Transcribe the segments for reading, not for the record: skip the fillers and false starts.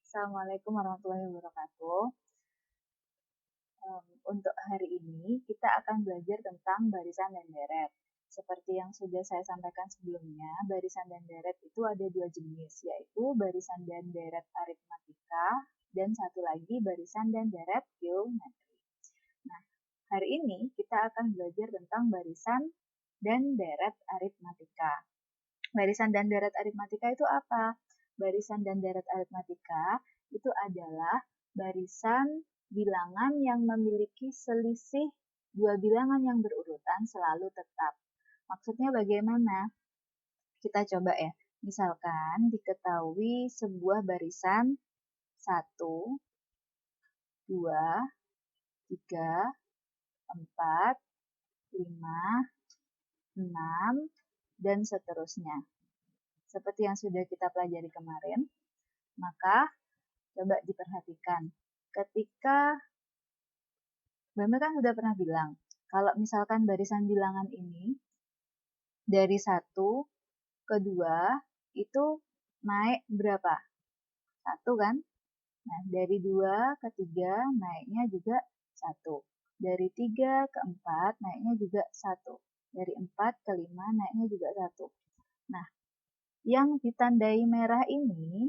Assalamualaikum warahmatullahi wabarakatuh. Untuk hari ini kita akan belajar tentang barisan dan deret. Seperti yang sudah saya sampaikan sebelumnya, barisan dan deret itu ada dua jenis, yaitu barisan dan deret aritmatika dan satu lagi barisan dan deret geometri. Nah, hari ini kita akan belajar tentang barisan dan deret aritmatika. Barisan dan deret aritmatika itu apa? Barisan dan deret aritmatika itu adalah barisan bilangan yang memiliki selisih dua bilangan yang berurutan selalu tetap. Maksudnya bagaimana? Kita coba ya. Misalkan diketahui sebuah barisan 1, 2, 3, 4, 5, 6, dan seterusnya. Seperti yang sudah kita pelajari kemarin, maka coba diperhatikan. Ketika Mbak kan sudah pernah bilang, kalau misalkan barisan bilangan ini dari 1 ke 2 itu naik berapa? 1 kan? Nah, dari 2 ke 3 naiknya juga 1. Dari 3 ke 4 naiknya juga 1. Dari 4 ke 5 naiknya juga 1. Nah, yang ditandai merah ini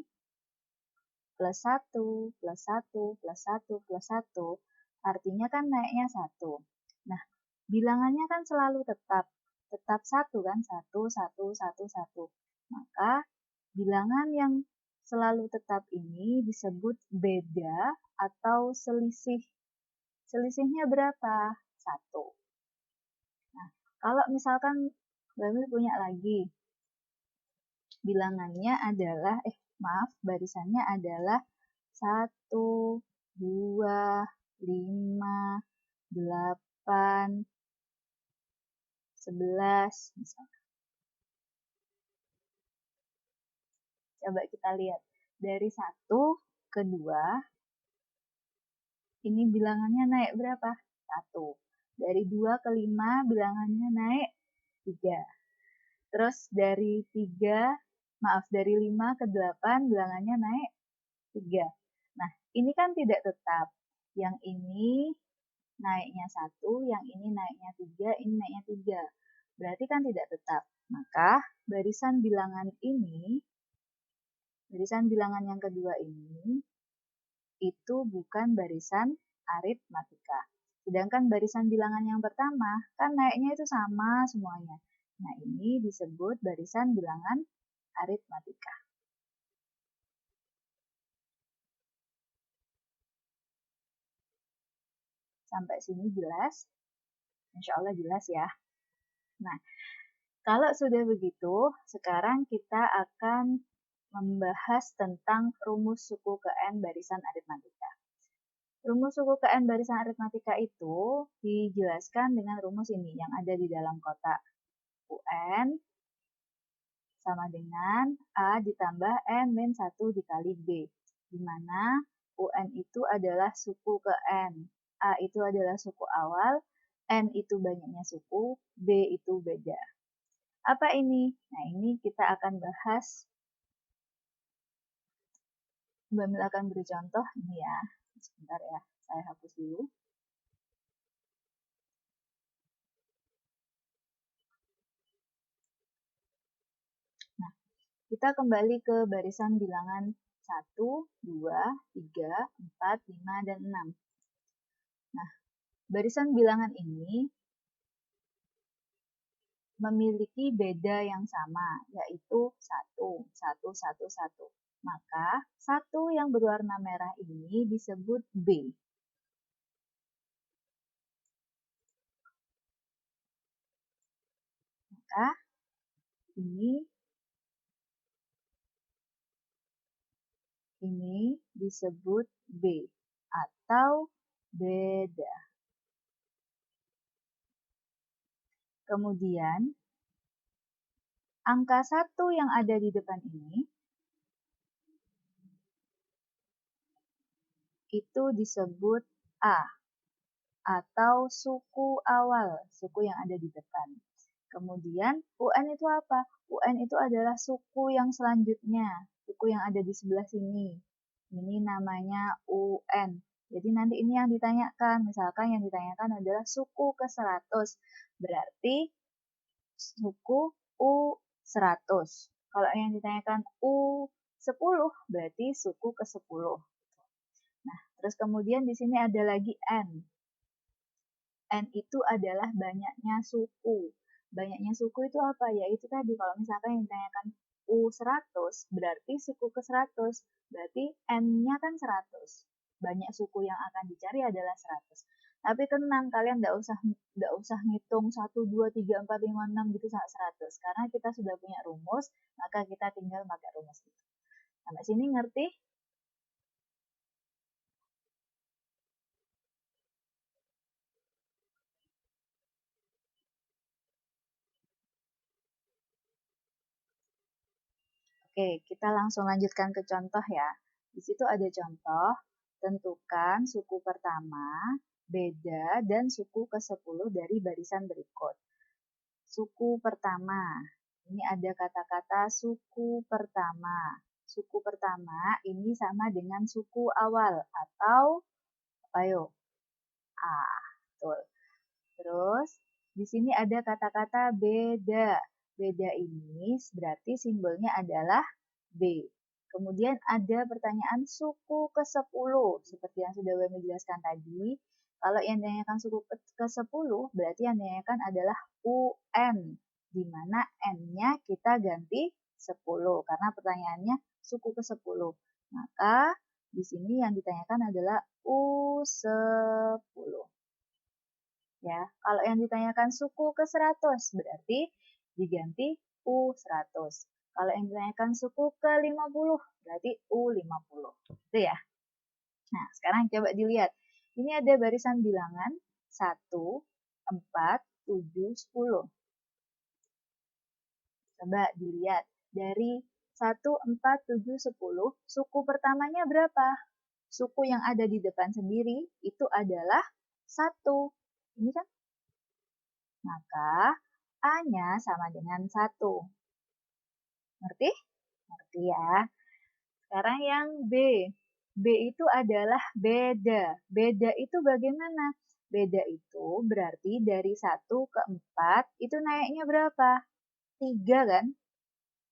plus 1, plus 1, plus 1, plus 1, artinya kan naiknya 1. Nah, bilangannya kan selalu tetap 1 kan, 1, 1, 1, 1. Maka bilangan yang selalu tetap ini disebut beda atau selisih. Selisihnya berapa? 1. Nah, kalau misalkan Mbak punya lagi, bilangannya adalah, barisannya adalah 1, 2, 5, 8, 11, misalnya. Coba kita lihat. Dari 1 ke 2, ini bilangannya naik berapa? 1. Dari 2 ke 5, bilangannya naik 3. Terus dari 5 ke 8, bilangannya naik 3. Nah, ini kan tidak tetap. Yang ini naiknya 1, yang ini naiknya 3, ini naiknya 3. Berarti kan tidak tetap. Maka barisan bilangan yang kedua ini, itu bukan barisan aritmatika. Sedangkan barisan bilangan yang pertama, kan naiknya itu sama semuanya. Nah, ini disebut barisan bilangan aritmatika. Sampai sini jelas? Insya Allah jelas ya. Nah, kalau sudah begitu, sekarang kita akan membahas tentang rumus suku ke N barisan aritmatika. Rumus suku ke N barisan aritmatika itu dijelaskan dengan rumus ini yang ada di dalam kotak. UN sama dengan A ditambah N min 1 dikali B, di mana UN itu adalah suku ke N. A itu adalah suku awal, N itu banyaknya suku, B itu beda. Apa ini? Nah, ini kita akan bahas. Mbak Mil akan beri contoh ini ya. Sebentar ya, saya hapus dulu. Nah, kita kembali ke barisan bilangan 1, 2, 3, 4, 5, dan 6. Nah, barisan bilangan ini memiliki beda yang sama, yaitu 1, 1, 1, 1. Maka 1 yang berwarna merah ini disebut B. Maka ini disebut B atau beda. Kemudian, angka 1 yang ada di depan ini itu disebut A atau suku awal, suku yang ada di depan. Kemudian UN itu apa? UN itu adalah suku yang selanjutnya, suku yang ada di sebelah sini. Ini namanya UN. Jadi nanti ini yang ditanyakan. Misalkan yang ditanyakan adalah suku ke-100. Berarti suku U100. Kalau yang ditanyakan U10, berarti suku ke-10. Nah, terus kemudian di sini ada lagi N. N itu adalah banyaknya suku. Banyaknya suku itu apa? Yaitu tadi kalau misalkan yang ditanyakan U100, berarti suku ke-100. Berarti N-nya kan 100. Banyak suku yang akan dicari adalah 100. Tapi tenang, kalian nggak usah ngitung 1, 2, 3, 4, 5, 6 gitu sampai 100. Karena kita sudah punya rumus, maka kita tinggal pakai rumus itu. Sampai sini ngerti? Oke, kita langsung lanjutkan ke contoh ya. Di situ ada contoh, tentukan suku pertama, beda, dan suku ke-10 dari barisan berikut. Suku pertama, ini ada kata-kata suku pertama. Suku pertama ini sama dengan suku awal atau apa yuk? A, betul. Terus di sini ada kata-kata beda. Beda ini berarti simbolnya adalah B. Kemudian ada pertanyaan suku ke-10. Seperti yang sudah Wemi jelaskan tadi, kalau yang ditanyakan suku ke-10, berarti yang ditanyakan adalah UN, di mana N-nya kita ganti 10, karena pertanyaannya suku ke-10. Maka di sini yang ditanyakan adalah U10. Ya, kalau yang ditanyakan suku ke-100 berarti diganti U100. Kalau yang ditanyakan suku ke-50 berarti U50. Itu ya. Nah, sekarang coba dilihat. Ini ada barisan bilangan 1, 4, 7, 10. Coba dilihat. Dari 1, 4, 7, 10, suku pertamanya berapa? Suku yang ada di depan sendiri itu adalah 1. Ini kan? Maka A-nya sama dengan 1. Ngerti? Ngerti ya. Sekarang yang B. B itu adalah beda. Beda itu bagaimana? Beda itu berarti dari 1 ke 4 itu naiknya berapa? 3 kan?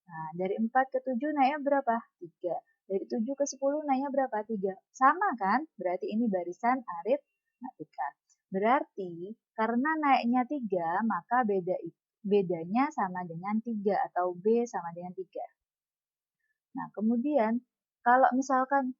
Nah, dari 4 ke 7 naiknya berapa? 3. Dari 7 ke 10 naiknya berapa? 3. Sama kan? Berarti ini barisan aritmatika. Berarti karena naiknya 3, maka bedanya sama dengan 3 atau B sama dengan 3. Nah, kemudian kalau misalkan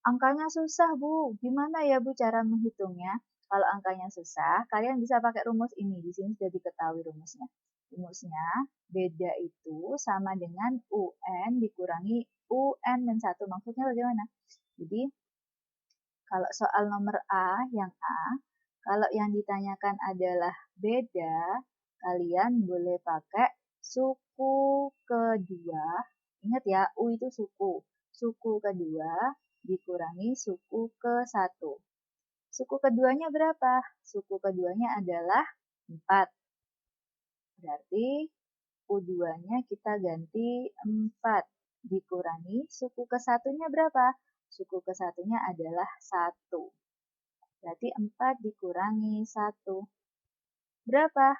angkanya susah, Bu, gimana ya, Bu, cara menghitungnya? Kalau angkanya susah, kalian bisa pakai rumus ini. Di sini sudah diketahui rumusnya. Rumusnya, beda itu sama dengan UN dikurangi UN min 1. Maksudnya bagaimana? Jadi, kalau soal nomor A, kalau yang ditanyakan adalah beda, kalian boleh pakai suku kedua. Ingat ya, U itu suku. Suku kedua dikurangi suku ke-1. Suku keduanya berapa? Suku keduanya adalah 4. Berarti U2-nya kita ganti 4. Dikurangi suku ke-1-nya berapa? Suku ke-1-nya adalah 1. Berarti 4 dikurangi 1. Berapa?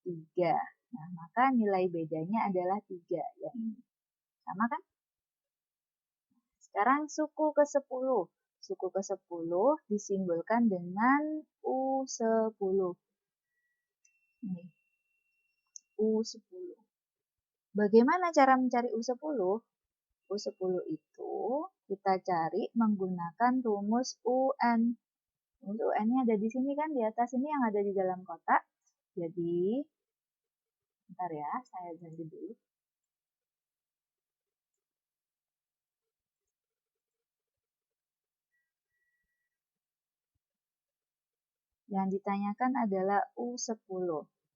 3. Nah, maka nilai bedanya adalah 3. Yang ini. Sama kan? Sekarang suku ke-10. Suku ke-10 disimbolkan dengan U10. Ini, U10. Bagaimana cara mencari U10? U10 itu kita cari menggunakan rumus UN. Rumus UN-nya ada di sini kan, di atas ini yang ada di dalam kotak. Jadi, bentar ya, saya ganti dulu. Yang ditanyakan adalah U10.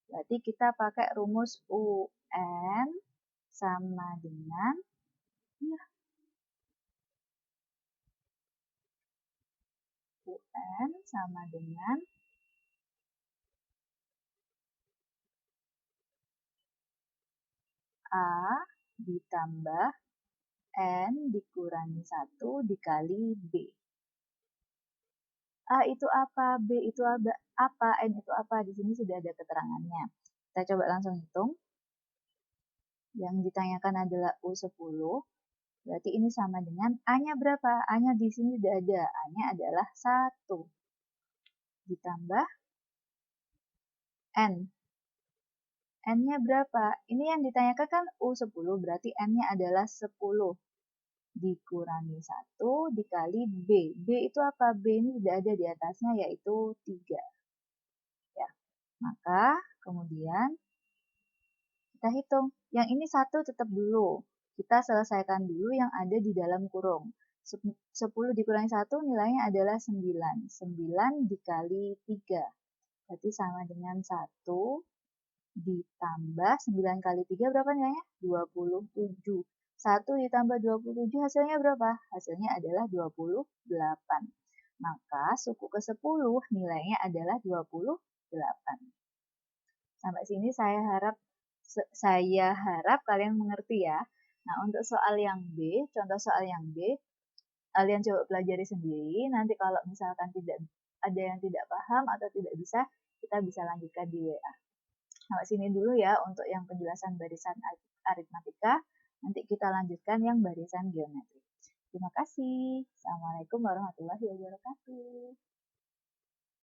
Berarti kita pakai rumus UN sama dengan UN sama dengan A ditambah N dikurangi 1 dikali B. A itu apa, B itu apa, N itu apa. Di sini sudah ada keterangannya. Kita coba langsung hitung. Yang ditanyakan adalah U10. Berarti ini sama dengan A-nya berapa? A-nya di sini sudah ada. A-nya adalah 1. Ditambah N. N-nya berapa? Ini yang ditanyakan kan U10, berarti N-nya adalah 10. Dikurangi 1 dikali B. B itu apa? B ini sudah ada di atasnya, yaitu 3. Ya. Maka kemudian kita hitung. Yang ini 1 tetap dulu. Kita selesaikan dulu yang ada di dalam kurung. 10 dikurangi 1 nilainya adalah 9. 9 dikali 3. Berarti sama dengan 1 ditambah 9 kali 3 berapa nilainya? 27. 1 ditambah 27 hasilnya berapa? Hasilnya adalah 28. Maka suku ke-10 nilainya adalah 28. Sampai sini saya harap kalian mengerti ya. Nah, untuk soal yang B, contoh soal yang B, kalian coba pelajari sendiri. Nanti kalau misalkan tidak ada yang tidak paham atau tidak bisa, kita bisa lanjutkan di WA. Sampai sini dulu ya untuk yang penjelasan barisan aritmatika. Nanti kita lanjutkan yang barisan geometri. Terima kasih. Assalamualaikum warahmatullahi wabarakatuh.